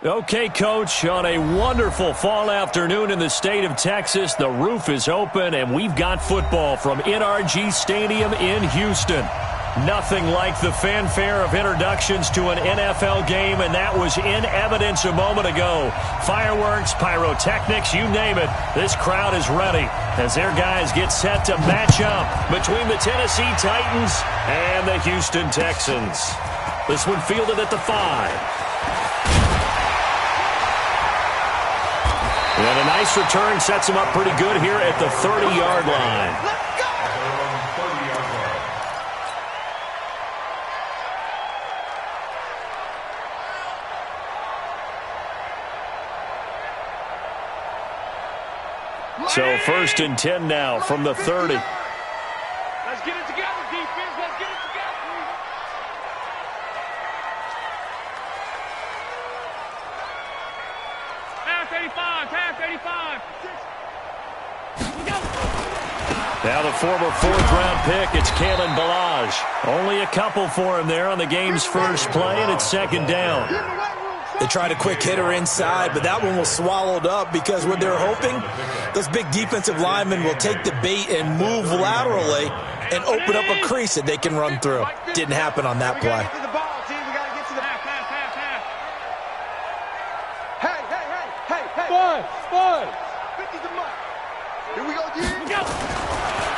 Okay, Coach, on a wonderful fall afternoon in the state of Texas, the roof is open, and we've got football from NRG Stadium in Houston. Nothing like the fanfare of introductions to an NFL game, and that was in evidence a moment ago. Fireworks, pyrotechnics, you name it. This crowd is ready as their guys get set to match up between the Tennessee Titans and the Houston Texans. This one fielded at the 5. And a nice return sets him up pretty good here at the 30-yard line. Let's go! So 1st and 10 now from the 30. Let's get it together, defense. Let's get it together. Pass 85. Pass 85. Now the former 4th-round pick, it's Kalen Ballage. Only a couple for him there on the game's first play, and it's 2nd down. They tried a quick hitter inside, but that one was swallowed up because what they're hoping, those big defensive linemen will take the bait and move laterally and open up a crease that they can run through. Didn't happen on that play.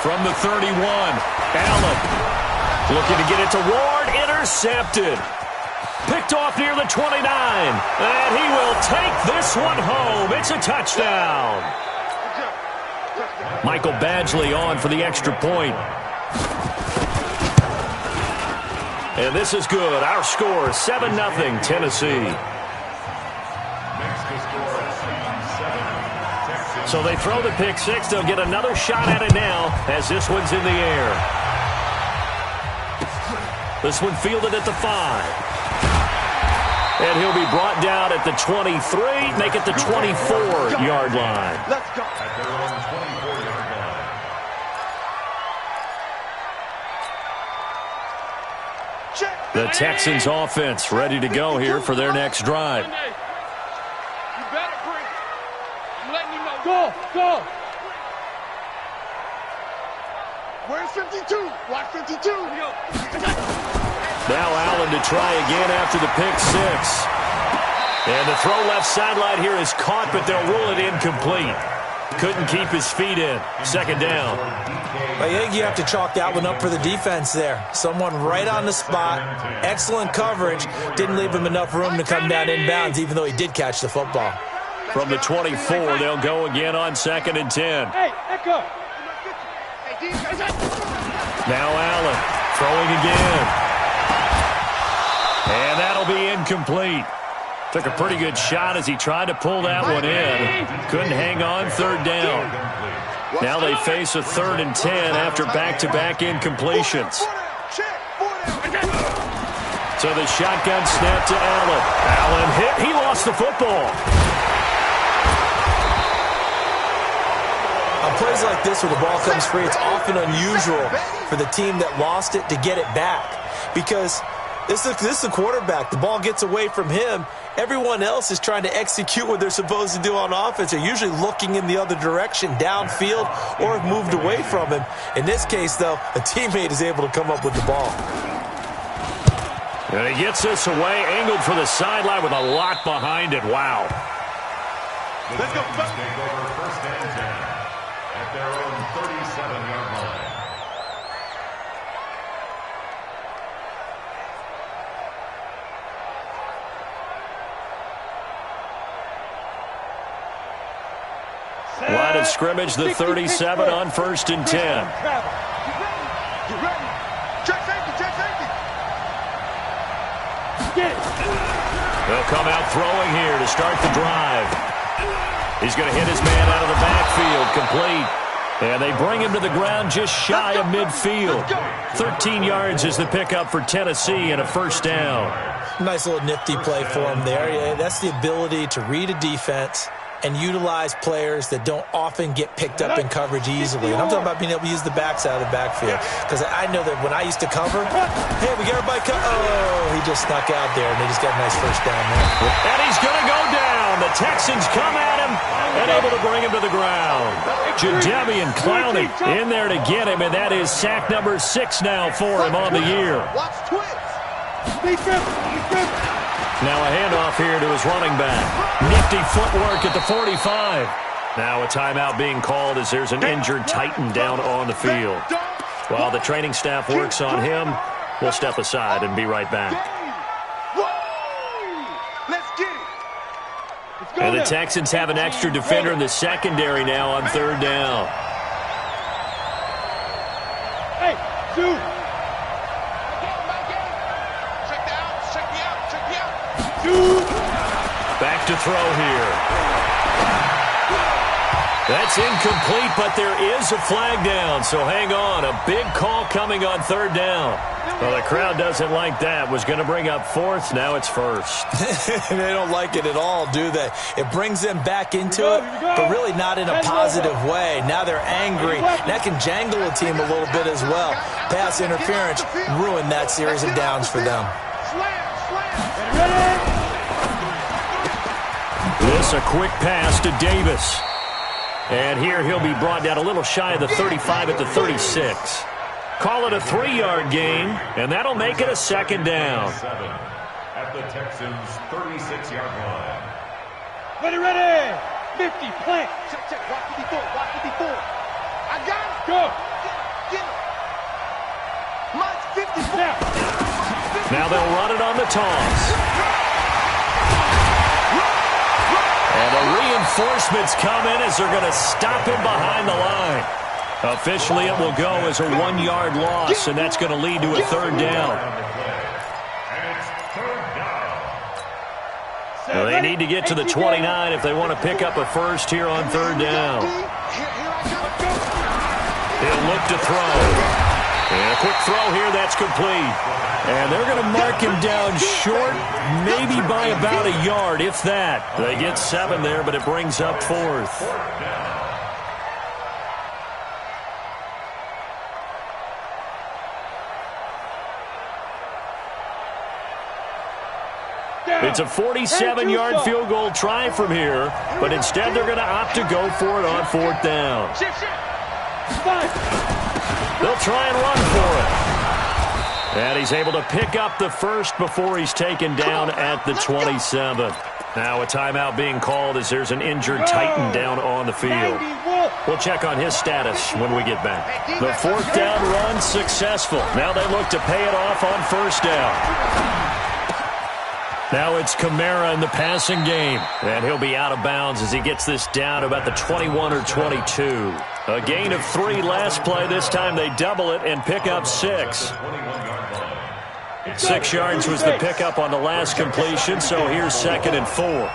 From the 31, Allen looking to get it to Ward, intercepted. Picked off near the 29, and he will take this one home. It's a touchdown. Michael Badgley on for the extra point. And this is good. Our score, 7-0 Tennessee. So they throw the pick six. They'll get another shot at it now as this one's in the air. This one fielded at the 5. And he'll be brought down at the 23, make it the 24-yard line. Let's go. At their own 24-yard line. The Texans offense ready to go here for their next drive. You better bring it. I'm letting you know. Go. Where's 52? Watch 52. Now Allen to try again after the pick six. And the throw left sideline here is caught, but they'll rule it incomplete. Couldn't keep his feet in. 2nd down. I think you have to chalk that one up for the defense there. Someone right on the spot. Excellent coverage. Didn't leave him enough room to come down inbounds, even though he did catch the football. From the 24, they'll go again on 2nd and 10. Hey, echo. Now Allen throwing again. And that'll be incomplete. Took a pretty good shot as he tried to pull that one in. Couldn't hang on. 3rd down. Now they face a 3rd and 10 after back-to-back incompletions. So the shotgun snap to Allen. Allen hit. He lost the football. On plays like this where the ball comes free, it's often unusual for the team that lost it to get it back. Because this is the quarterback. The ball gets away from him. Everyone else is trying to execute what they're supposed to do on offense. They're usually looking in the other direction, downfield, or have moved away from him. In this case, though, a teammate is able to come up with the ball. And he gets this away, angled for the sideline with a lot behind it. Wow. Let's go. Take over 1st and 10 at their own 37-yard line. Line of scrimmage, the 37 on 1st and 10. Get ready. Check safety. Get it. They'll come out throwing here to start the drive. He's going to hit his man out of the backfield, complete. And they bring him to the ground just shy of midfield. 13 yards is the pickup for Tennessee and a 1st down. Nice little nifty play for him there. Yeah, that's the ability to read a defense and utilize players that don't often get picked up in coverage easily. And I'm talking about being able to use the backside of the backfield. Because I know that when I used to cover, hey, we got everybody covered. Oh, he just snuck out there, and they just got a nice 1st down there. And he's going to go Texans come at him and able to bring him to the ground. Jadeveon Clowney in there to get him, and that is sack number 6 now for him on the year. Now a handoff here to his running back. Nifty footwork at the 45. Now a timeout being called as there's an injured Titan down on the field. While the training staff works on him, we'll step aside and be right back. And the Texans have an extra defender in the secondary now on 3rd down. Hey, shoot. Back to throw here. That's incomplete, but there is a flag down, so hang on. A big call coming on 3rd down. Well, the crowd doesn't like that. Was going to bring up 4th. Now it's 1st. They don't like it at all, do they? It brings them back into it, but really not in a positive way. Now they're angry. That can jangle a team a little bit as well. Pass interference ruined that series of downs for them. This a quick pass to Davis. And here he'll be brought down a little shy of the 35 at the 36. Call it a 3-yard gain, and that'll make it a 2nd down. At the Texans' 36-yard line. Ready. 50, plant. Check. Watch 54. I got it. Go. Get it. Mine's 54. Now they'll run it on the toss. And the reinforcements come in as they're going to stop him behind the line. Officially, it will go as a 1-yard loss, and that's going to lead to a 3rd down. Well, they need to get to the 29 if they want to pick up a first here on 3rd down. He'll look to throw. And a quick throw here, that's complete. And they're going to mark him down short, maybe by about a yard, if that. They get 7 there, but it brings up 4th. It's a 47-yard field goal try from here, but instead they're going to opt to go for it on 4th down. They'll try and run for it. And he's able to pick up the first before he's taken down at the 27. Now a timeout being called as there's an injured Titan down on the field. We'll check on his status when we get back. The 4th down run successful. Now they look to pay it off on 1st down. Now it's Kamara in the passing game. And he'll be out of bounds as he gets this down about the 21 or 22. A gain of 3 last play. This time they double it and pick up 6. 6 yards was the pickup on the last completion, so here's 2nd and 4.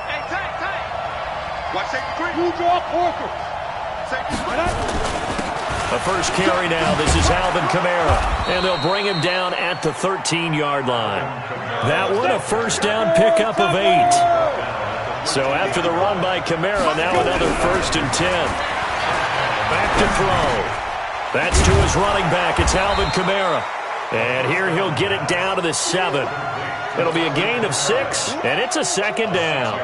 A first carry now. This is Alvin Kamara, and they'll bring him down at the 13-yard line. That one, a 1st down pickup of 8. So after the run by Kamara, now another 1st and 10. Back to throw. That's to his running back. It's Alvin Kamara. And here he'll get it down to the 7. It'll be a gain of 6, and it's a 2nd down.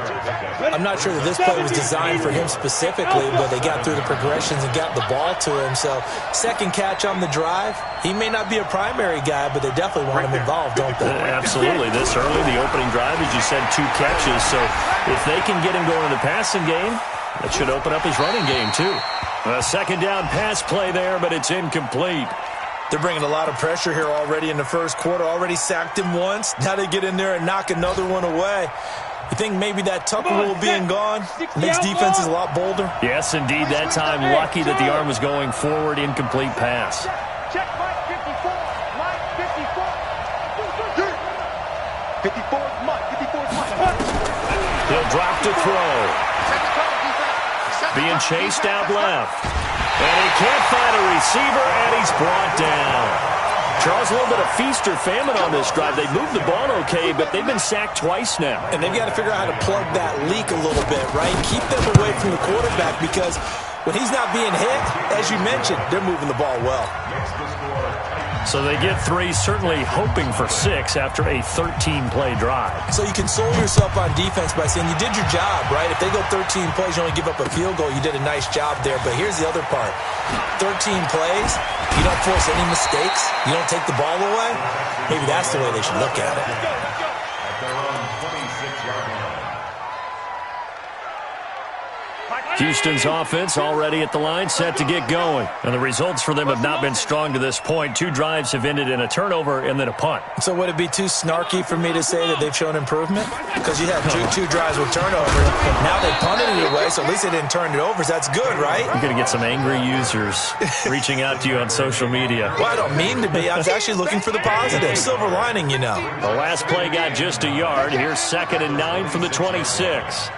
I'm not sure that this play was designed for him specifically, but they got through the progressions and got the ball to him. So 2nd catch on the drive. He may not be a primary guy, but they definitely want him involved, don't they? Absolutely. This early, the opening drive, as you said, 2 catches. So if they can get him going in the passing game, that should open up his running game too. A 2nd down pass play there, but it's incomplete. They're bringing a lot of pressure here already in the first quarter. Already sacked him once. Now they get in there and knock another one away. You think maybe that tuck rule being gone makes defenses a lot bolder? Yes, indeed. That time, lucky that the arm was going forward. Incomplete pass. Check Mike 54. Mike 54. 54 Mike. 54 Mike. He'll drop to throw. Being chased out left. And he can't find a receiver, and he's brought down. Charles, a little bit of feast or famine on this drive. They moved the ball okay, but they've been sacked twice now. And they've got to figure out how to plug that leak a little bit, right? Keep them away from the quarterback, because when he's not being hit, as you mentioned, they're moving the ball well. So they get 3, certainly hoping for 6 after a 13-play drive. So you console yourself on defense by saying you did your job, right? If they go 13 plays, you only give up a field goal, you did a nice job there. But here's the other part. 13 plays, you don't force any mistakes, you don't take the ball away. Maybe that's the way they should look at it. At their own 26-yard line. Houston's offense already at the line, set to get going. And the results for them have not been strong to this point. 2 drives have ended in a turnover and then a punt. So would it be too snarky for me to say that they've shown improvement? Because you had two drives with turnovers. Now they punted it away, so at least they didn't turn it over. So that's good, right? You're going to get some angry users reaching out to you on social media. Well, I don't mean to be. I was actually looking for the positive. Silver lining, you know. The last play got just a yard. Here's 2nd and 9 from the 26.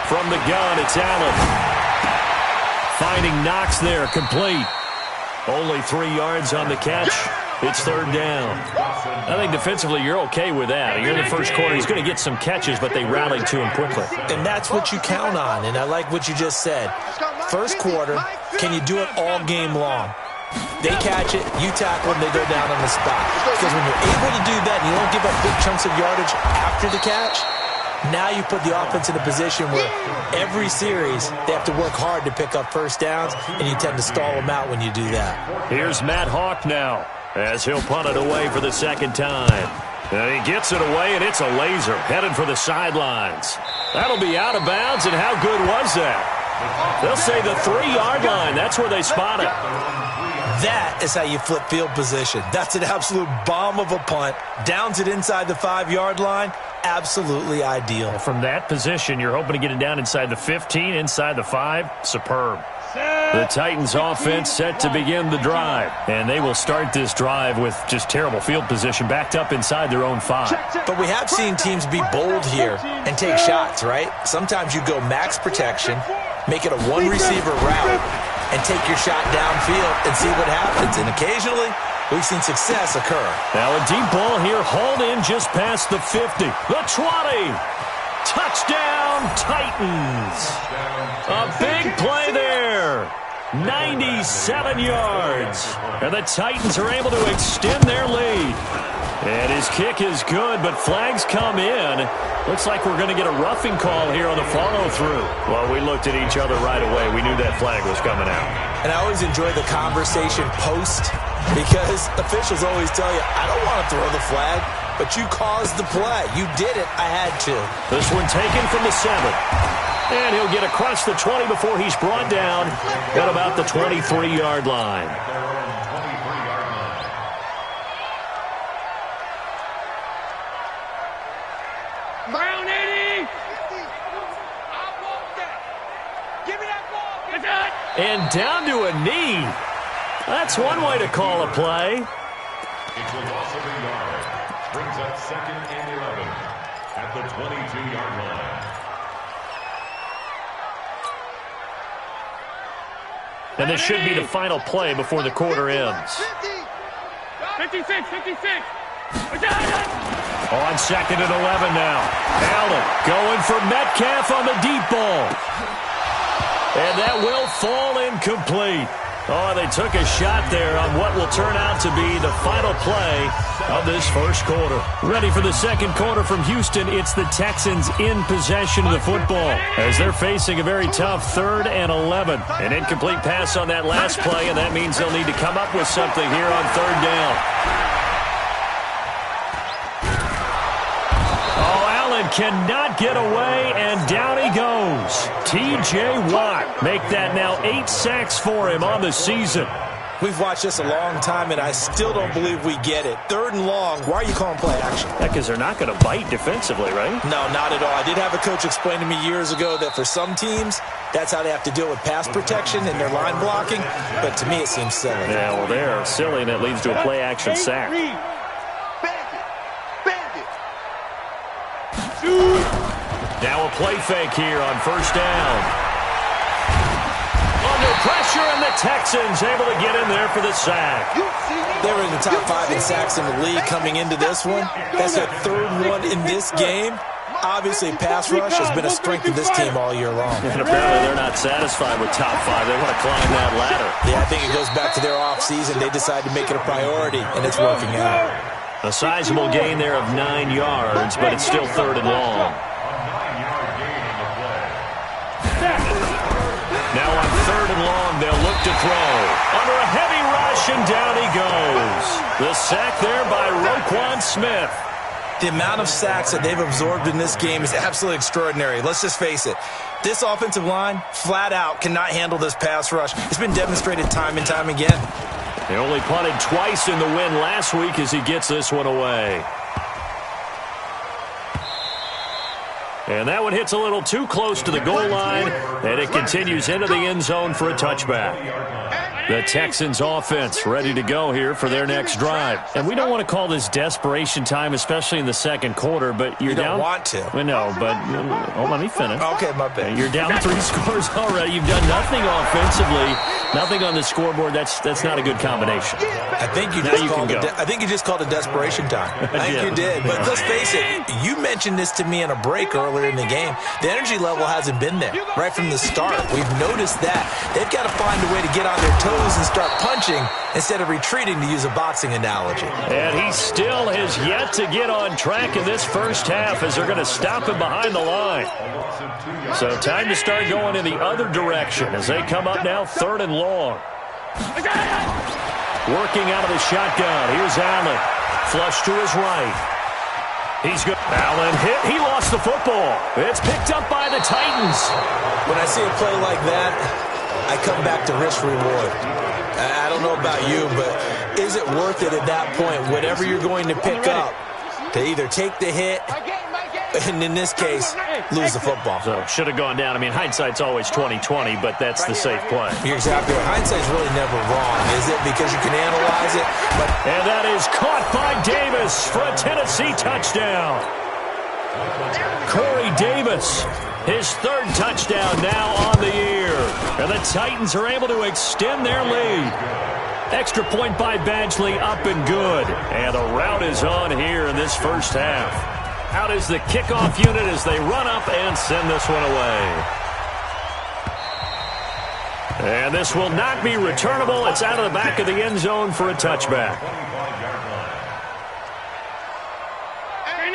From the gun, it's Allen. Finding Knox there, complete. Only 3 yards on the catch. It's 3rd down. I think defensively you're okay with that. You're in the first quarter. He's going to get some catches, but they rallied to him quickly. And that's what you count on, and I like what you just said. First quarter, can you do it all game long? They catch it, you tackle them, they go down on the spot. Because when you're able to do that and you don't give up big chunks of yardage after the catch, now you put the offense in a position where every series they have to work hard to pick up first downs, and you tend to stall them out when you do that. Here's Matt Hawk now as he'll punt it away for the 2nd time. And he gets it away, and it's a laser headed for the sidelines. That'll be out of bounds, and how good was that? They'll say the 3-yard line. That's where they spot it. That is how you flip field position. That's an absolute bomb of a punt. Downs it inside the 5-yard line. Absolutely ideal. From that position, you're hoping to get it down inside the 15, inside the 5. Superb. The Titans offense set to begin the drive. And they will start this drive with just terrible field position, backed up inside their own 5. But we have seen teams be bold here and take shots, right? Sometimes you go max protection, make it a 1-receiver route, and take your shot downfield and see what happens. And occasionally, we've seen success occur. Now a deep ball here, hauled in just past the 50. The 20. Touchdown, Titans. A big play there. 97 yards. And the Titans are able to extend their lead. And his kick is good, but flags come in. Looks like we're going to get a roughing call here on the follow-through. Well, we looked at each other right away. We knew that flag was coming out. And I always enjoy the conversation post, because officials always tell you, I don't want to throw the flag, but you caused the play. You did it. I had to. This one taken from the 7. And he'll get across the 20 before he's brought down at about the 23-yard line. Brown 80. I want that. Give me that ball. Get that. And down to a knee. That's one way to call a play. It's a loss of a yard. Brings up 2nd and 11 at the 22-yard line. And this should be the final play before the quarter ends. 56, 56. On 2nd and 11 now. Allen going for Metcalf on the deep ball. And that will fall incomplete. Oh, they took a shot there on what will turn out to be the final play of this first quarter. Ready for the second quarter from Houston. It's the Texans in possession of the football as they're facing a very tough 3rd and 11. An incomplete pass on that last play, and that means they'll need to come up with something here on 3rd down. Cannot get away, and down he goes. T.J. Watt make that now 8 sacks for him on the season. We've watched this a long time, and I still don't believe we get it. 3rd and long. Why are you calling play action? Because they're not going to bite defensively, right? No, not at all. I did have a coach explain to me years ago that for some teams, that's how they have to deal with pass protection and their line blocking. But to me, it seems silly. Yeah, well, they're silly, and it leads to a play action sack. Now a play fake here on 1st down. Under pressure, and the Texans able to get in there for the sack. They were in the top 5 in sacks in the league coming into this one. That's their 3rd one in this game. Obviously, pass rush has been a strength of this team all year long. And apparently they're not satisfied with top 5. They want to climb that ladder. Yeah, I think it goes back to their offseason. They decided to make it a priority, and it's working out. A sizable gain there of 9 yards, but it's still 3rd and long. Now on 3rd and long, they'll look to throw. Under a heavy rush, and down he goes. The sack there by Roquan Smith. The amount of sacks that they've absorbed in this game is absolutely extraordinary. Let's just face it. This offensive line, flat out, cannot handle this pass rush. It's been demonstrated time and time again. They only punted twice in the win last week as he gets this one away. And that one hits a little too close to the goal line, and it continues into the end zone for a touchback. The Texans offense ready to go here for their next drive. And we don't want to call this desperation time, especially in the second quarter, but you're down. You don't want to. I know, but let me finish. Okay, my bad. You're down 3 scores already. You've done nothing offensively, nothing on the scoreboard. That's not a good combination. I think you just called it desperation time. I think you did. But let's face it, you mentioned this to me in a break earlier in the game. The energy level hasn't been there right from the start. We've noticed that. They've got to find a way to get on their toes and start punching instead of retreating, to use a boxing analogy. And he still has yet to get on track in this first half as they're going to stop him behind the line. So time to start going in the other direction as they come up now 3rd and long. Working out of the shotgun. Here's Allen. Flush to his right. He's good. Allen hit. He lost the football. It's picked up by the Titans. When I see a play like that, I come back to risk reward. I don't know about you, but is it worth it at that point, whatever you're going to pick up, to either take the hit, and in this case, lose the football? So should have gone down. I mean, hindsight's always 20/20, but that's the safe play. You're exactly right. Hindsight's really never wrong, is it? Because you can analyze it. And that is caught by Davis for a Tennessee touchdown. Corey Davis, his 3rd touchdown now on the year. And the Titans are able to extend their lead. Extra point by Badgley, up and good. And the route is on here in this first half. Out is the kickoff unit as they run up and send this one away. And this will not be returnable. It's out of the back of the end zone for a touchback.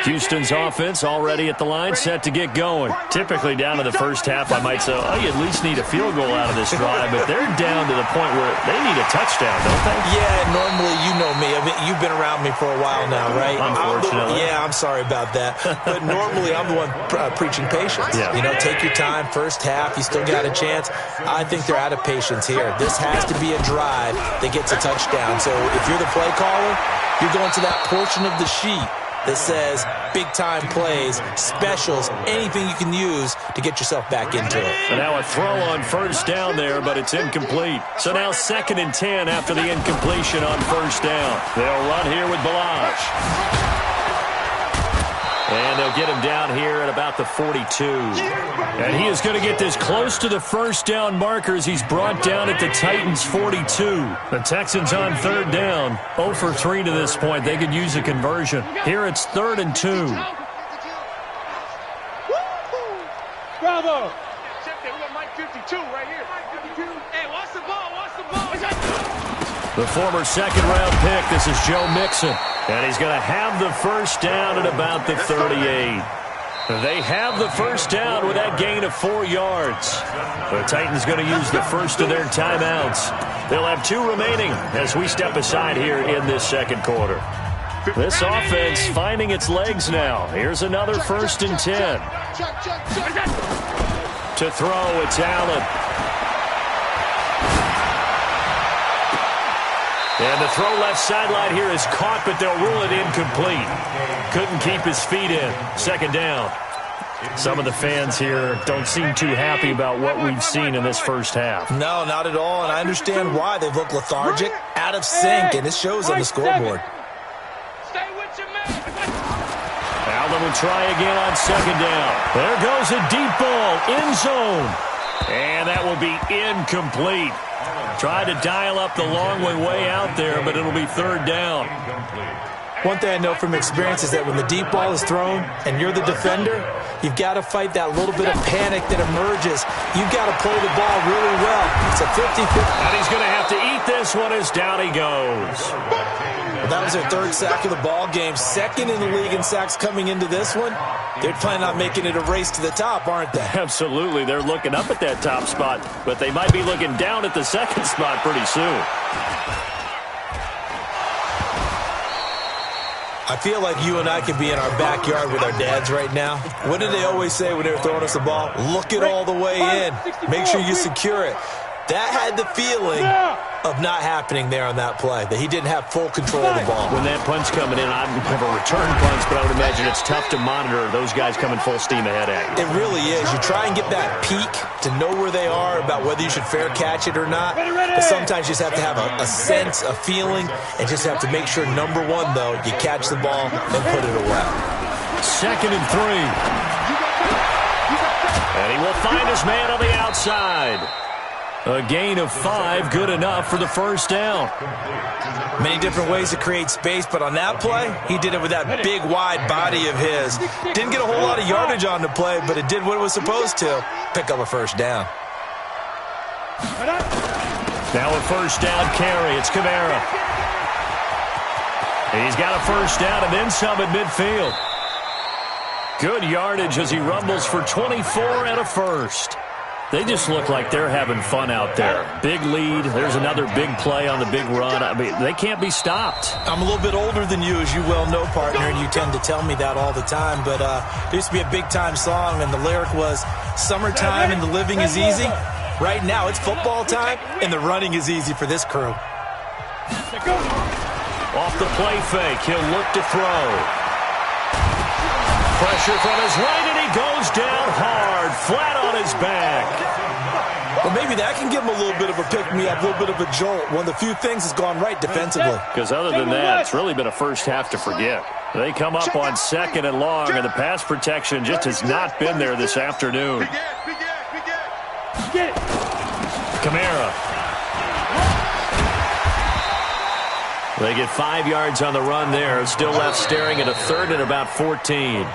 Houston's offense already at the line, set to get going. Typically down to the first half, I might say, oh, you at least need a field goal out of this drive, but they're down to the point where they need a touchdown, don't they? Yeah, normally, you know me. I mean, you've been around me for a while now, right? Unfortunately. I'm sorry about that. But normally, I'm the one preaching patience. Yeah. You know, take your time. First half, you still got a chance. I think they're out of patience here. This has to be a drive that gets a touchdown. So if you're the play caller, you're going to that portion of the sheet that says big-time plays, specials, anything you can use to get yourself back into it. So now a throw on first down there, but it's incomplete. So now 2nd and 10 after the incompletion on first down. They'll run here with Balazs. And they'll get him down here at about the 42. And he is going to get this close to the first down marker as he's brought down at the Titans' 42. The Texans on 3rd down. 0 for 3 to this point. They could use a conversion. Here it's 3rd and 2. Bravo! We got Mike 52 right here. Hey, watch the ball, watch the ball. The former 2nd-round pick, this is Joe Mixon. And he's going to have the first down at about the 38. They have the first down with that gain of 4 yards. The Titans going to use the first of their timeouts. They'll have 2 remaining as we step aside here in this second quarter. This offense finding its legs now. Here's another 1st and 10. To throw, it's Allen. And the throw left sideline here is caught, but they'll rule it incomplete. Couldn't keep his feet in. 2nd down. Some of the fans here don't seem too happy about what we've seen in this first half. No, not at all, and I understand why. They've looked lethargic, out of sync, and it shows on the scoreboard. Stay with your man. Allen will try again on 2nd down. There goes a deep ball, end zone. And that will be incomplete. Tried to dial up the long one way out there, but it'll be 3rd down. One thing I know from experience is that when the deep ball is thrown and you're the defender, you've got to fight that little bit of panic that emerges. You've got to play the ball really well. It's a 50-50. And he's going to have to eat this one as down he goes. Well, that was their third sack of the ball game. Second in the league in sacks coming into this one. They're planning on making it a race to the top, aren't they? Absolutely. They're looking up at that top spot, but they might be looking down at the second spot pretty soon. I feel like you and I could be in our backyard with our dads right now. What did they always say when they were throwing us the ball? Look it all the way in. Make sure you secure it. That had the feeling of not happening there on that play, that he didn't have full control of the ball. When that punt's coming in, I have a return punch, but I would imagine it's tough to monitor those guys coming full steam ahead at you. It really is. You try and get that peek to know where they are, about whether you should fair catch it or not. But sometimes you just have to have a sense, a feeling, and just have to make sure, number one, though, you catch the ball and put it away. 2nd and 3. And he will find his man on the outside. A gain of 5, good enough for the first down. Many different ways to create space, but on that play, he did it with that big, wide body of his. Didn't get a whole lot of yardage on the play, but it did what it was supposed to. Pick up a first down. Now a first down carry. It's Kamara. He's got a first down and then some at midfield. Good yardage as he rumbles for 24 and a first. They just look like they're having fun out there. Big lead. There's another big play on the big run. I mean, they can't be stopped. I'm a little bit older than you, as you well know, partner, and you tend to tell me that all the time. But there used to be a big-time song, and the lyric was, "Summertime and the living is easy." Right now, it's football time, and the running is easy for this crew. Off the play fake, he'll look to throw. Pressure from his right, and he goes down hard, flat on his back. Well, maybe that can give him a little bit of a pick-me-up, a little bit of a jolt. One of the few things that's gone right defensively. Because other than that, it's really been a first half to forget. They come up on 2nd and long, and the pass protection just has not been there this afternoon. Kamara. They get 5 yards on the run there. Still left staring at a 3rd and about 14.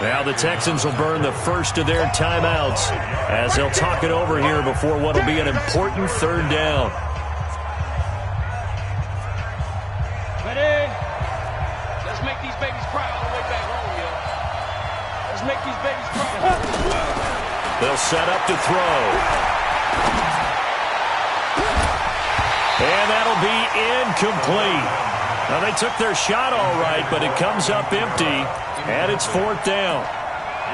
Now the Texans will burn the first of their timeouts as they'll talk it over here before what will be an important 3rd down. Ready? Let's make these babies cry all the way back home, yo. Let's make these babies cry. They'll set up to throw. And that'll be incomplete. Now, they took their shot all right, but it comes up empty, and it's 4th down.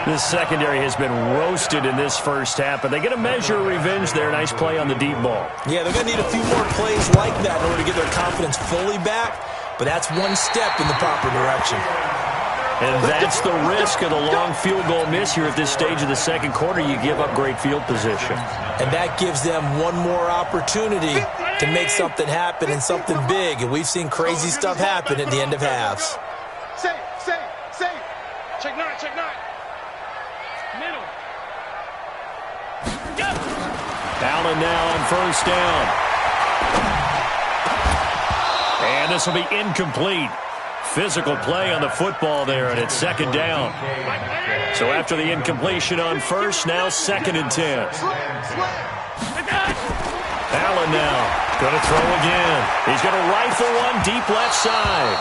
This secondary has been roasted in this first half, but they get a measure of revenge there. Nice play on the deep ball. Yeah, they're going to need a few more plays like that in order to get their confidence fully back, but that's one step in the proper direction. And that's the risk of the long field goal miss here at this stage of the second quarter. You give up great field position. And that gives them one more opportunity to make something happen and something big. And we've seen crazy stuff happen at the end of halves. Say. Check 9. Middle. Allen now on first down. And this will be incomplete. Physical play on the football there, and it's 2nd down. So after the incompletion on first, now 2nd and 10. Allen now going to throw again. He's going to rifle one deep left side.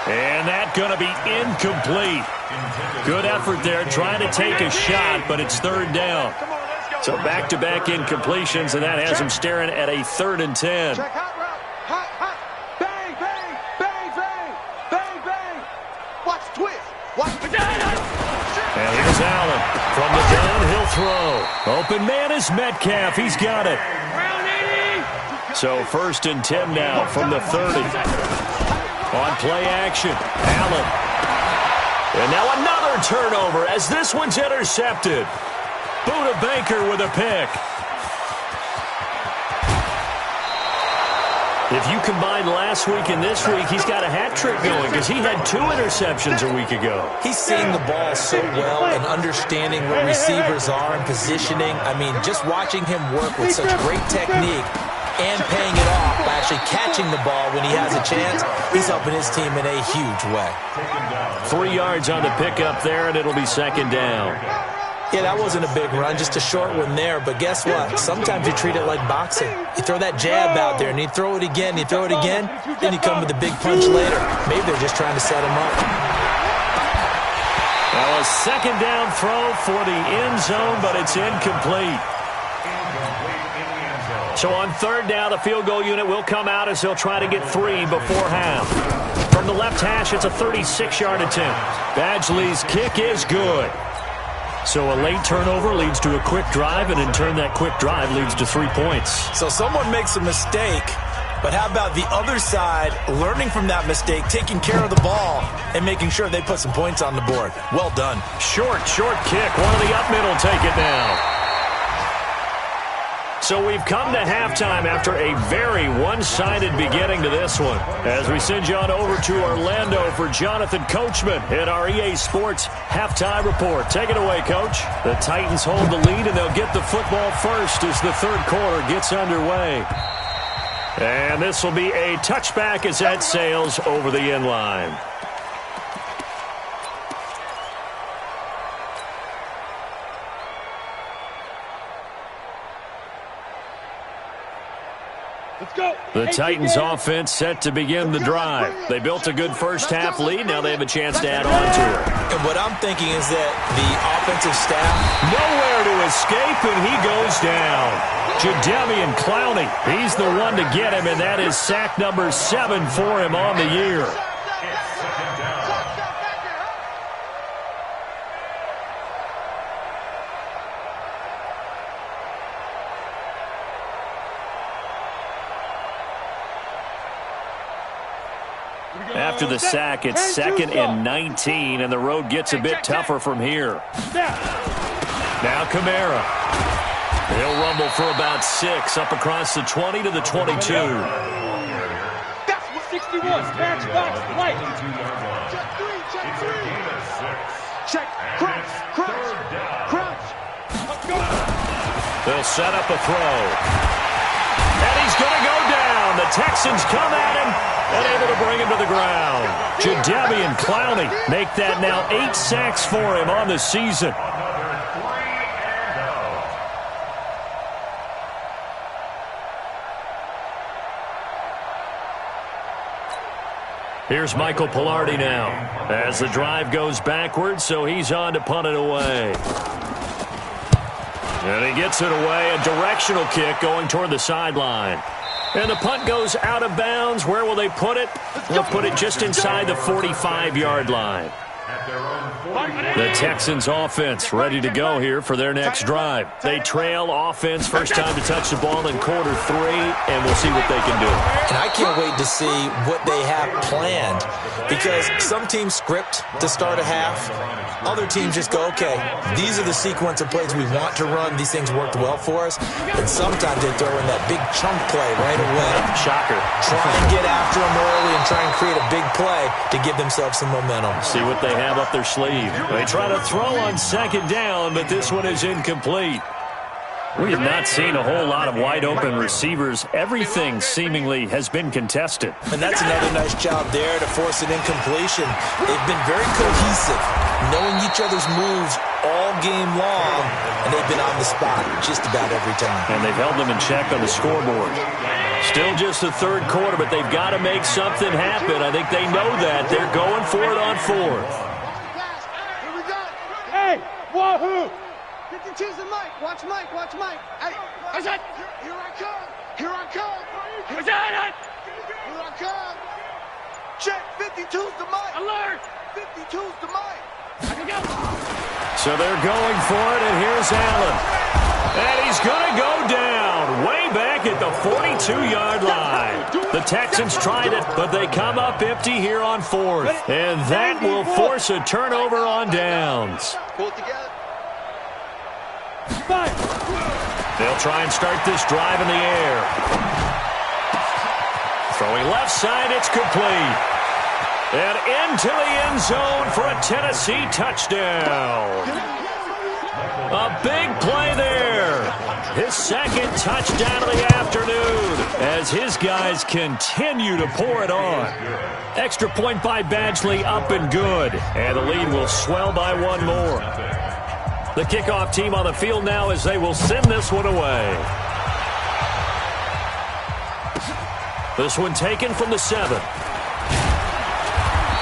And that's going to be incomplete. Good effort there trying to take a shot, but it's 3rd down. So back-to-back incompletions, and that has him staring at a 3rd and 10. Check hot route. Hot. Bang. Watch twist. And here's Allen. From the gun, he'll throw. Open man is Metcalf. He's got it. So 1st and 10 now from the 30. On play action, Allen. And now another turnover as this one's intercepted. Buda Baker with a pick. If you combine last week and this week, he's got a hat trick going because he had 2 interceptions a week ago. He's seeing the ball so well and understanding where receivers are and positioning. I mean, just watching him work with such great technique and paying it off by actually catching the ball when he has a chance. He's helping his team in a huge way. 3 yards on the pickup there, and it'll be second down. Yeah, that wasn't a big run, just a short one there. But guess what? Sometimes you treat it like boxing. You throw that jab out there, and you throw it again, and you throw it again, then you come with a big punch later. Maybe they're just trying to set him up. Well, a second down throw for the end zone, but it's incomplete. So on third down, the field goal unit will come out as they'll try to get 3 before half. From the left hash, it's a 36-yard attempt. Badgley's kick is good. So a late turnover leads to a quick drive, and in turn that quick drive leads to 3 points. So someone makes a mistake, but how about the other side learning from that mistake, taking care of the ball, and making sure they put some points on the board? Well done. Short kick. One of the up middle take it down. So we've come to halftime after a very one-sided beginning to this one. As we send you on over to Orlando for Jonathan Coachman in our EA Sports Halftime Report. Take it away, Coach. The Titans hold the lead, and they'll get the football first as the third quarter gets underway. And this will be a touchback as that sails over the end line. The Titans offense set to begin the drive. They built a good first half lead. Now they have a chance to add on to it. And what I'm thinking is that the offensive staff, nowhere to escape, and he goes down. Jadeveon Clowney, he's the one to get him, and that is sack number 7 for him on the year. After the sack, it's 2nd and 19, and the road gets a bit tougher from here. Now Kamara. He'll rumble for about 6, up across the 20 to the 22. That's what 61. Catch box, light. Check, crouch. Let's go. They'll set up a throw. And he's going to go down. The Texans come at him and able to bring him to the ground. Jadeveon Clowney make that now 8 sacks for him on the season. Here's Michael Pilardi now as the drive goes backwards, so he's on to punt it away. And he gets it away, a directional kick going toward the sideline. And the punt goes out of bounds. Where will they put it? They'll put it just inside the 45-yard line. The Texans offense ready to go here for their next drive. They trail offense, first time to touch the ball in quarter 3, and we'll see what they can do. And I can't wait to see what they have planned, because some teams script to start a half. Other teams just go, okay, these are the sequence of plays we want to run. These things worked well for us. And sometimes they throw in that big chunk play right away. Shocker. Try and get after them early and try and create a big play to give themselves some momentum. See what they have up their sleeve. They try to throw on second down, but this one is incomplete. We have not seen a whole lot of wide-open receivers. Everything seemingly has been contested. And that's another nice job there to force an incompletion. They've been very cohesive, knowing each other's moves all game long, and they've been on the spot just about every time. And they've held them in check on the scoreboard. Still just the third quarter, but they've got to make something happen. I think they know that. They're going for it on 4th. Hey, wahoo! 52's the Mike. Watch Mike. Hey, I said, here I come. Here I come. I said it! Here I come. Check. 52's the Mike. Alert! 52's the Mike. I can go. So they're going for it, and here's Allen. And he's going to go down way back at the 42-yard line. The Texans tried it, but they come up empty here on 4th. And that will force a turnover on downs. Pull it together. They'll try and start this drive in the air. Throwing left side, it's complete. And into the end zone for a Tennessee touchdown. A big play there. His second touchdown of the afternoon as his guys continue to pour it on. Extra point by Badgley, up and good. And the lead will swell by one more. The kickoff team on the field now as they will send this one away. This one taken from the 7.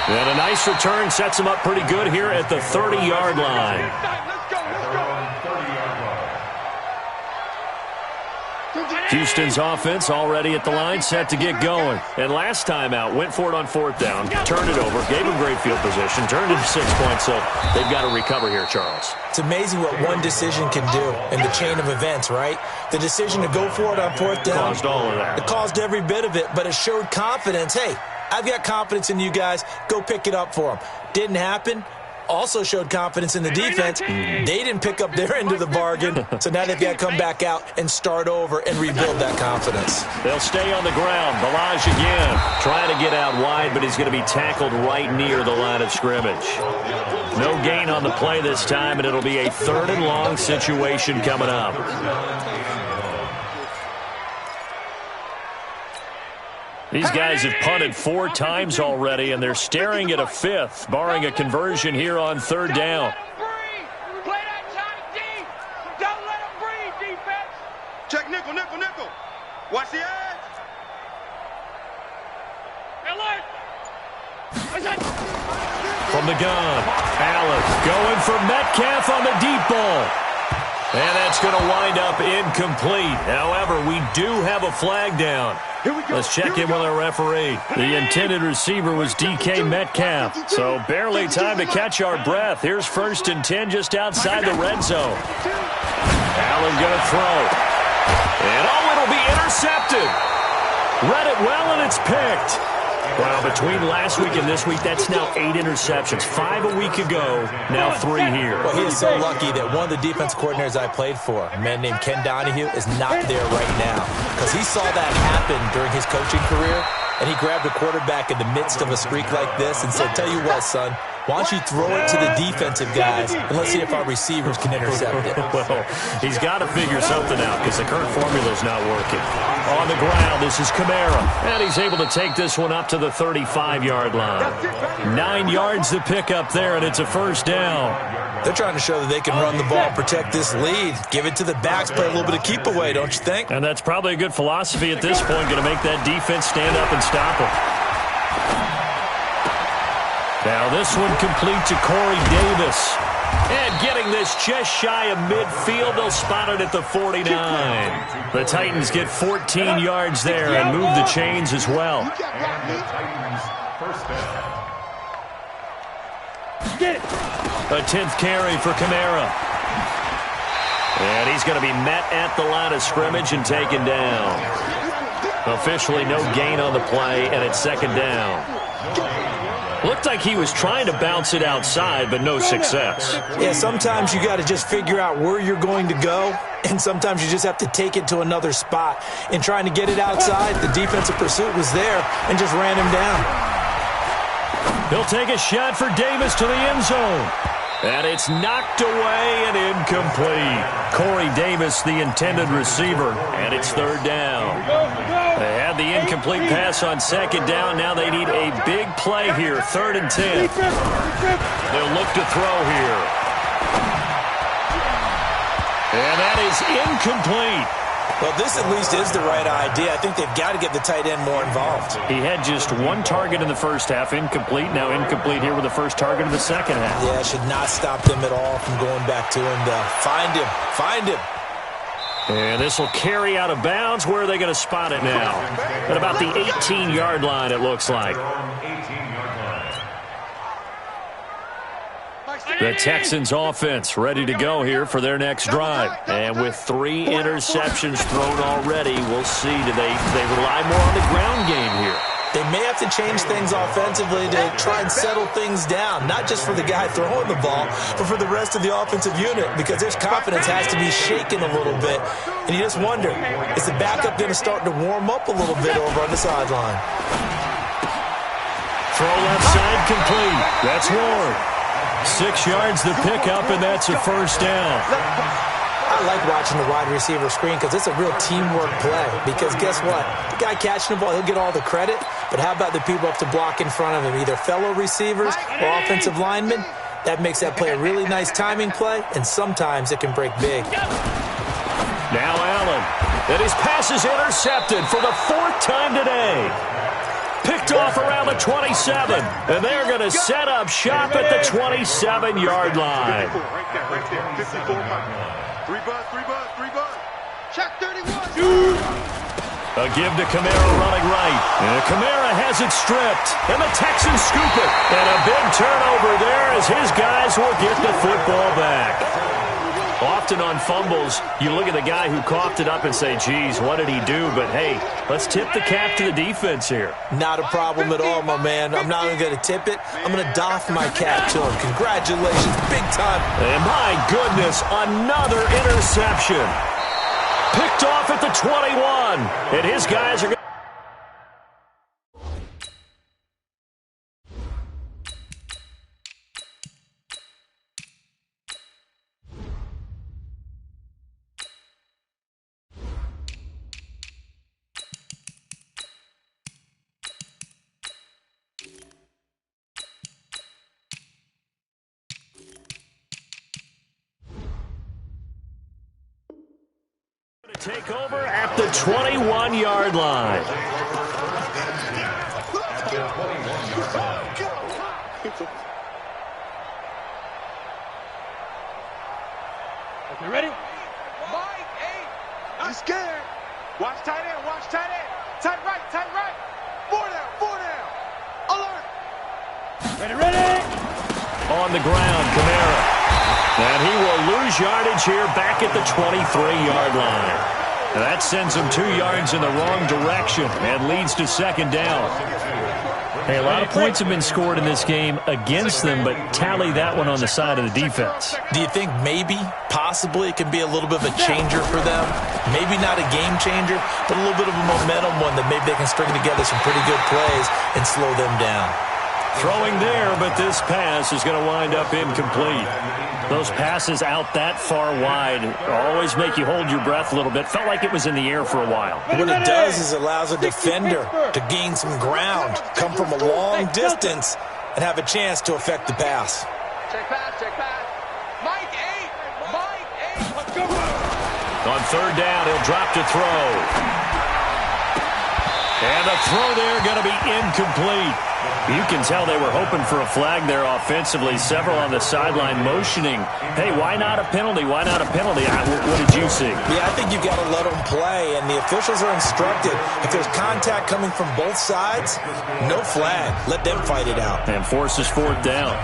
And a nice return sets him up pretty good here at the 30-yard line. Houston's offense already at the line, set to get going. And last time out, went for it on 4th down, turned it over, gave him great field position, turned it to 6 points, so they've got to recover here, Charles. It's amazing what one decision can do in the chain of events, right? The decision to go for it on 4th down. Caused all of that. It caused every bit of it, but it showed confidence. Hey, I've got confidence in you guys. Go pick it up for them. Didn't happen. Also showed confidence in the defense. They didn't pick up their end of the bargain, so now they've got to come back out and start over and rebuild that confidence. They'll stay on the ground. Balaj again trying to get out wide, but he's going to be tackled right near the line of scrimmage. No gain on the play this time, and it'll be a 3rd and long situation coming up. These guys have punted 4 times already, and they're staring at a 5th, barring a conversion here on 3rd down. Play that tight deep. Don't let them breathe, defense. Check nickel, nickel, nickel. Watch the edge. Alert. From the gun, Allen going for Metcalf on the deep ball. And that's going to wind up incomplete. However, we do have a flag down. Let's check in with our referee. The intended receiver was DK Metcalf, so barely time to catch our breath. Here's 1st and 10 just outside the red zone. Allen going to throw. And it'll be intercepted. Read it well, and it's picked. Well, between last week and this week, that's now 8 interceptions. 5 a week ago, now 3 here. Well, he is so lucky that one of the defense coordinators I played for, a man named Ken Donahue, is not there right now. Because he saw that happen during his coaching career, and he grabbed a quarterback in the midst of a streak like this and said, tell you what, son, why don't you throw it to the defensive guys, and let's see if our receivers can intercept it. Well, he's got to figure something out because the current formula is not working. On the ground, this is Kamara, and he's able to take this one up to the 35-yard line. 9 yards to pick up there, and it's a 1st down. They're trying to show that they can run the ball, protect this lead, give it to the backs, play a little bit of keep away, don't you think? And that's probably a good philosophy at this point, going to make that defense stand up and stop them. Now this one complete to Corey Davis. And getting this just shy of midfield, they'll spot it at the 49. The Titans get 14 yards there and move the chains as well. A 10th carry for Kamara. And he's going to be met at the line of scrimmage and taken down. Officially no gain on the play, and it's 2nd down. Looked like he was trying to bounce it outside, but no success. Yeah, sometimes you got to just figure out where you're going to go, and sometimes you just have to take it to another spot. In trying to get it outside, the defensive pursuit was there and just ran him down. He'll take a shot for Davis to the end zone. And it's knocked away and incomplete. Corey Davis, the intended receiver, and it's 3rd down. They had the incomplete pass on 2nd down. Now they need a big play here, 3rd and 10. They'll look to throw here. And that is incomplete. Well, this at least is the right idea. I think they've got to get the tight end more involved. He had just 1 target in the first half, incomplete. Now incomplete here with the first target of the second half. Yeah, it should not stop them at all from going back to him to find him. Find him. And this will carry out of bounds. Where are they going to spot it now? At about the 18-yard line, it looks like. The Texans offense ready to go here for their next drive. And with 3 interceptions thrown already, we'll see. Do they rely more on the ground game here? They may have to change things offensively to try and settle things down, not just for the guy throwing the ball, but for the rest of the offensive unit, because their confidence has to be shaken a little bit. And you just wonder, is the backup going to start to warm up a little bit over on the sideline? Throw left side complete. That's Ward. 6 yards the pickup, and that's a first down. I like watching the wide receiver screen because it's a real teamwork play. Because guess what? The guy catching the ball, he'll get all the credit. But how about the people up to block in front of him, either fellow receivers or offensive linemen? That makes that play a really nice timing play, and sometimes it can break big. Now Allen. And his pass is intercepted for the 4th time today. Picked off around the 27. And they're going to set up shop at the 27-yard line. Right there, 54. 3 bud. Check 31. A give to Kamara running right. And Kamara has it stripped. And the Texans scoop it. And a big turnover there as his guys will get the football back. Often on fumbles, you look at the guy who coughed it up and say, geez, what did he do? But, hey, let's tip the cap to the defense here. Not a problem at all, my man. I'm not even going to tip it. I'm going to doff my cap to him. Congratulations, big time. And my goodness, another interception. Picked off at the 21. And his guys are going to... take over at the 21-yard line. You ready? Mike, 8. He's scared. Watch tight end. Tight right. 4 down. Alert. Ready. On the ground, Kamara. And he will lose yardage here back at the 23-yard line. And that sends him 2 yards in the wrong direction and leads to 2nd down. Hey, a lot of points have been scored in this game against them, but tally that one on the side of the defense. Do you think maybe, possibly, it can be a little bit of a changer for them? Maybe not a game changer, but a little bit of a momentum one that maybe they can string together some pretty good plays and slow them down. Throwing there, but this pass is going to wind up incomplete. Those passes out that far wide always make you hold your breath a little bit. Felt like it was in the air for a while. What it does is it allows a defender to gain some ground, come from a long distance, and have a chance to affect the pass. Check pass. Mike 8. Let's go. On 3rd down, he'll drop to throw. And the throw there going to be incomplete. You can tell they were hoping for a flag there offensively. Several on the sideline motioning. Hey, why not a penalty? What did you see? Yeah, I think you've got to let them play, and the officials are instructed. If there's contact coming from both sides, no flag. Let them fight it out. And forces 4th down.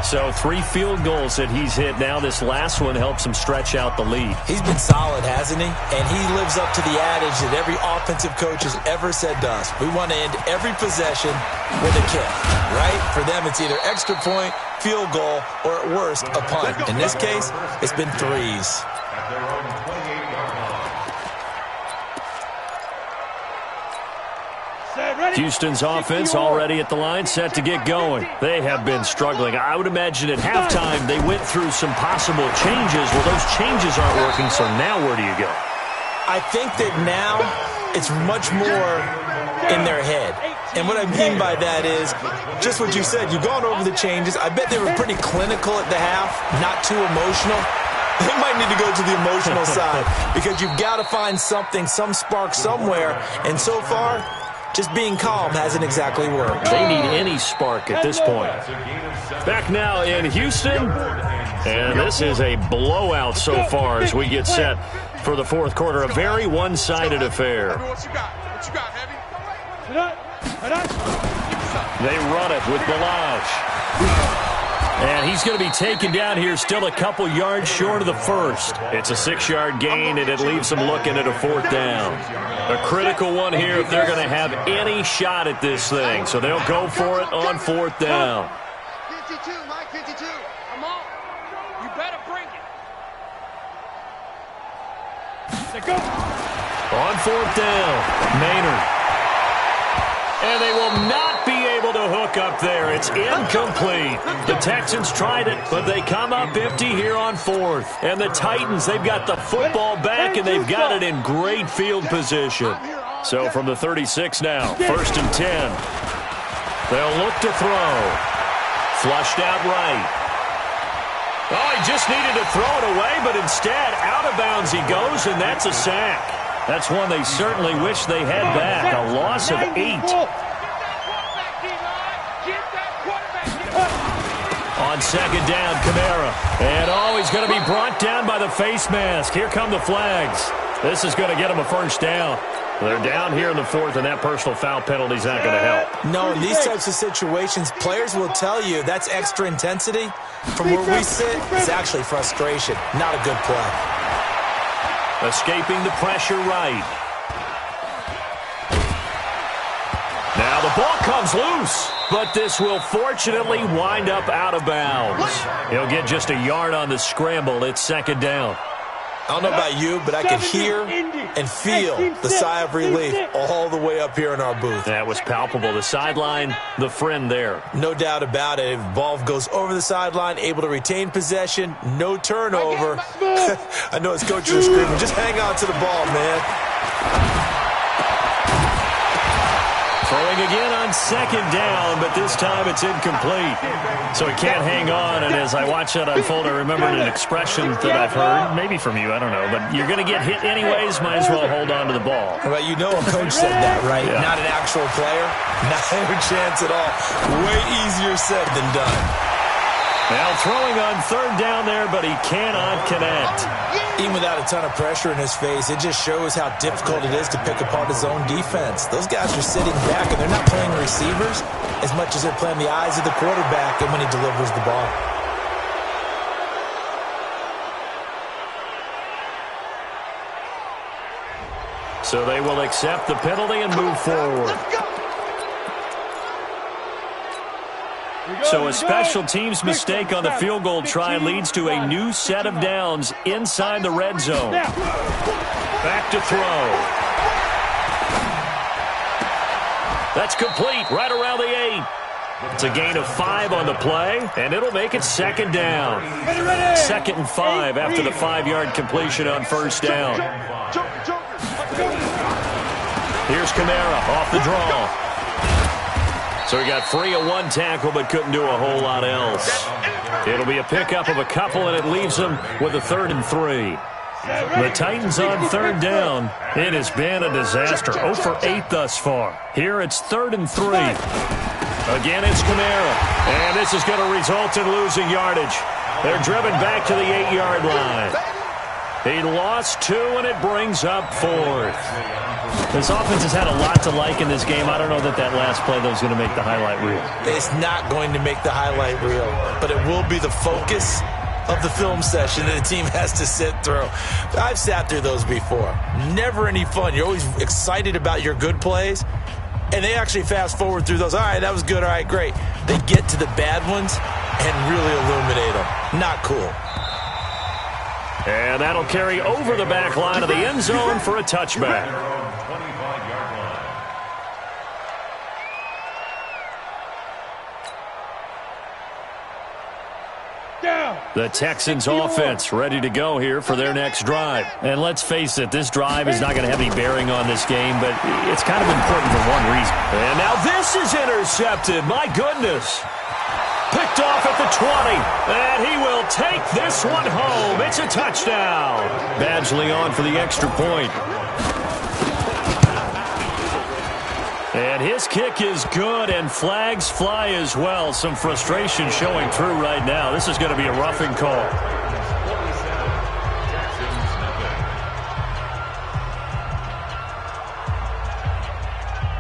So 3 field goals that he's hit. Now this last one helps him stretch out the lead. He's been solid, hasn't he? And he lives up to the adage that every offensive coach has ever said to us. We want to end every possession with a kick, right? For them, it's either extra point, field goal, or at worst, a punt. In this case, it's been 3s. Houston's offense already at the line, set to get going. They have been struggling. I would imagine at halftime they went through some possible changes. Well, those changes aren't working, so now where do you go? I think that now it's much more in their head. And what I mean by that is just what you said. You've gone over the changes. I bet they were pretty clinical at the half, not too emotional. They might need to go to the emotional side because you've got to find something, some spark somewhere. And so far, just being calm hasn't exactly worked. They need any spark at this point. Back now in Houston. And this is a blowout so far as we get set for the 4th quarter. A very one-sided affair. What you got, Heavy? They run it with Balaj. And he's going to be taken down here still a couple yards short of the first. It's a 6-yard gain, and it leaves them looking at a 4th down. A critical one here if they're going to have any shot at this thing. So they'll go for it on 4th down. 52, Mike, 52. Come on. You better bring it. On 4th down, Maynard. And they will not be able to hook look up there. It's incomplete. The Texans tried it, but they come up empty here on 4th. And the Titans, they've got the football back, and they've got it in great field position. So from the 36 now, 1st and 10. They'll look to throw. Flushed out right. Oh, he just needed to throw it away, but instead, out of bounds he goes, and that's a sack. That's one they certainly wish they had back. A loss of 8. On 2nd down, Kamara. And he's going to be brought down by the face mask. Here come the flags. This is going to get him a 1st down. They're down here in the 4th, and that personal foul penalty is not going to help. No, in these types of situations, players will tell you that's extra intensity. From where we sit, it's actually frustration. Not a good play. Escaping the pressure right. Now the ball comes loose, but this will fortunately wind up out of bounds. He'll get just a yard on the scramble. It's 2nd down. I don't know about you, but I can hear and feel the sigh of relief all the way up here in our booth. That was palpable. The sideline, the friend there. No doubt about it. If the ball goes over the sideline, able to retain possession, no turnover. I know his coaches are screaming, just hang on to the ball, man. Throwing again on 2nd down, but this time it's incomplete. So he can't hang on, and as I watch that unfold, I remembered an expression that I've heard, maybe from you, I don't know, but you're going to get hit anyways, might as well hold on to the ball. Well, you know a coach said that, right? Yeah. Not an actual player. Not a chance at all. Way easier said than done. Now throwing on 3rd down there, but he cannot connect. Even without a ton of pressure in his face, it just shows how difficult it is to pick apart his own defense. Those guys are sitting back, and they're not playing receivers as much as they're playing the eyes of the quarterback and when he delivers the ball. So they will accept the penalty and move forward. So a special teams mistake on the field goal try leads to a new set of downs inside the red zone. Back to throw. That's complete right around the 8. It's a gain of 5 on the play, and it'll make it 2nd down. 2nd and 5 after the 5-yard completion on 1st down. Here's Kamara off the draw. So he got free of 1 tackle but couldn't do a whole lot else. It'll be a pickup of a couple, and it leaves them with a 3rd and 3. The Titans on 3rd down. It has been a disaster. 0 for 8 thus far. Here it's 3rd and 3. Again, it's Kamara. And this is going to result in losing yardage. They're driven back to the 8-yard line. He lost 2, and it brings up 4th. This offense has had a lot to like in this game. I don't know that last play, though, is going to make the highlight reel. It's not going to make the highlight reel, but it will be the focus of the film session that the team has to sit through. I've sat through those before. Never any fun. You're always excited about your good plays, and they actually fast forward through those. All right, that was good. All right, great. They get to the bad ones and really illuminate them. Not cool. And that'll carry over the back line of the end zone for a touchback. The Texans offense ready to go here for their next drive. And let's face it, this drive is not going to have any bearing on this game, but it's kind of important for one reason. And now this is intercepted. My goodness. Picked off at the 20, and he will take this one home. It's a touchdown. Badgley on for the extra point. And his kick is good, and flags fly as well. Some frustration showing through right now. This is going to be a roughing call.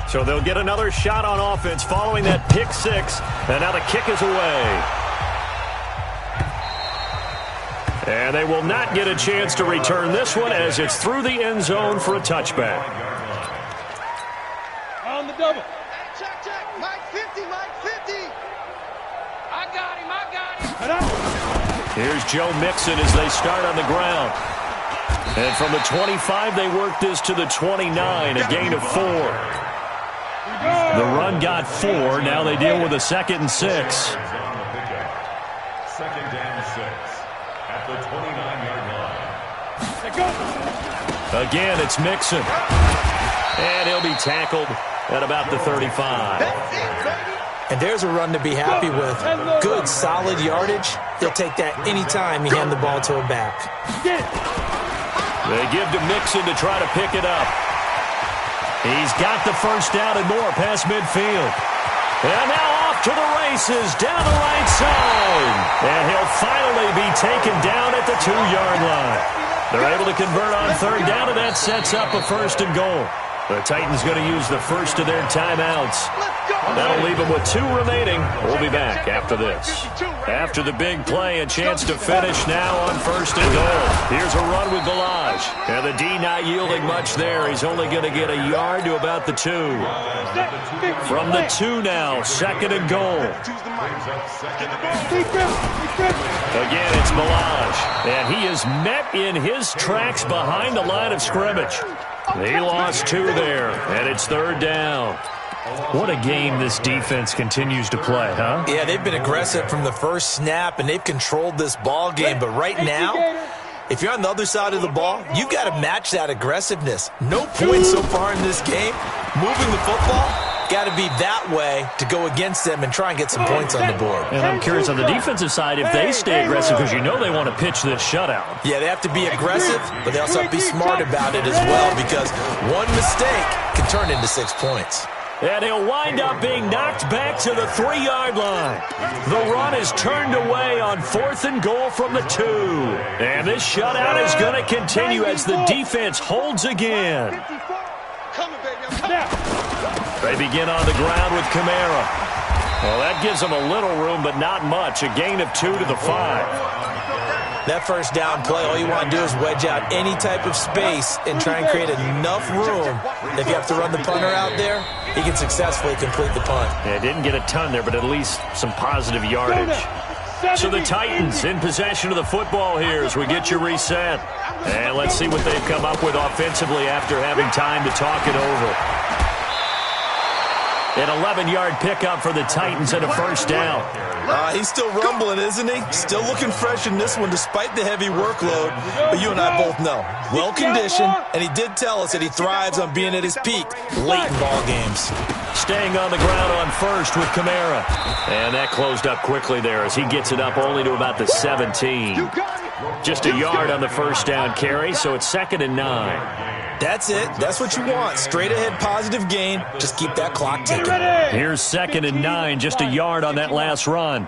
So they'll get another shot on offense following that pick 6, and now the kick is away. And they will not get a chance to return this one as it's through the end zone for a touchback. On the double. Check, check. Mike 50, Mike 50. I got him. Here's Joe Mixon as they start on the ground. And from the 25, they work this to the 29, a gain of 4. The run got 4. Now they deal with a 2nd and 6. Second and 6 at the 29-yard line. Again, it's Mixon. And he'll be tackled at about the 35. And there's a run to be happy with. Good, solid yardage. They'll take that anytime you hand the ball to a back. They give to Mixon to try to pick it up. He's got the first down and more past midfield. And now off to the races down the right side. And he'll finally be taken down at the 2-yard line. They're able to convert on 3rd down, and that sets up a 1st and goal. The Titans going to use the first of their timeouts. That'll leave them with 2 remaining. We'll be back after this. After the big play, a chance to finish now on 1st and goal. Here's a run with Balaj. And the D not yielding much there. He's only going to get a yard to about the 2. From the 2 now, 2nd and goal. Again, it's Balaj. And he is met in his tracks behind the line of scrimmage. He lost 2 there, and it's 3rd down. What a game this defense continues to play, huh? Yeah, they've been aggressive from the first snap, and they've controlled this ball game. But right now, if you're on the other side of the ball, you've got to match that aggressiveness. No points so far in this game. Moving the football, got to be that way to go against them and try and get some points on the board. And I'm curious on the defensive side if they stay aggressive, because you know they want to pitch this shutout. Yeah, they have to be aggressive, but they also have to be smart about it as well, because one mistake can turn into 6 points. And he'll wind up being knocked back to the 3-yard line. The run is turned away on 4th and goal from the 2. And this shutout is going to continue as the defense holds again. They begin on the ground with Kamara. Well, that gives them a little room, but not much. A gain of 2 to the 5. That first down play, all you want to do is wedge out any type of space and try and create enough room. If you have to run the punter out there, he can successfully complete the punt. Yeah, didn't get a ton there, but at least some positive yardage. So the Titans in possession of the football here as we get you reset. And let's see what they've come up with offensively after having time to talk it over. An 11-yard pickup for the Titans and a 1st down. He's still rumbling, isn't he? Still looking fresh in this one despite the heavy workload. But you and I both know, well-conditioned, and he did tell us that he thrives on being at his peak late in ball games. Staying on the ground on 1st with Kamara. And that closed up quickly there as he gets it up only to about the 17. Just a yard on the 1st down carry, so it's 2nd and 9. That's it. That's what you want. Straight ahead positive gain. Just keep that clock ticking. Here's 2nd and 9, just a yard on that last run.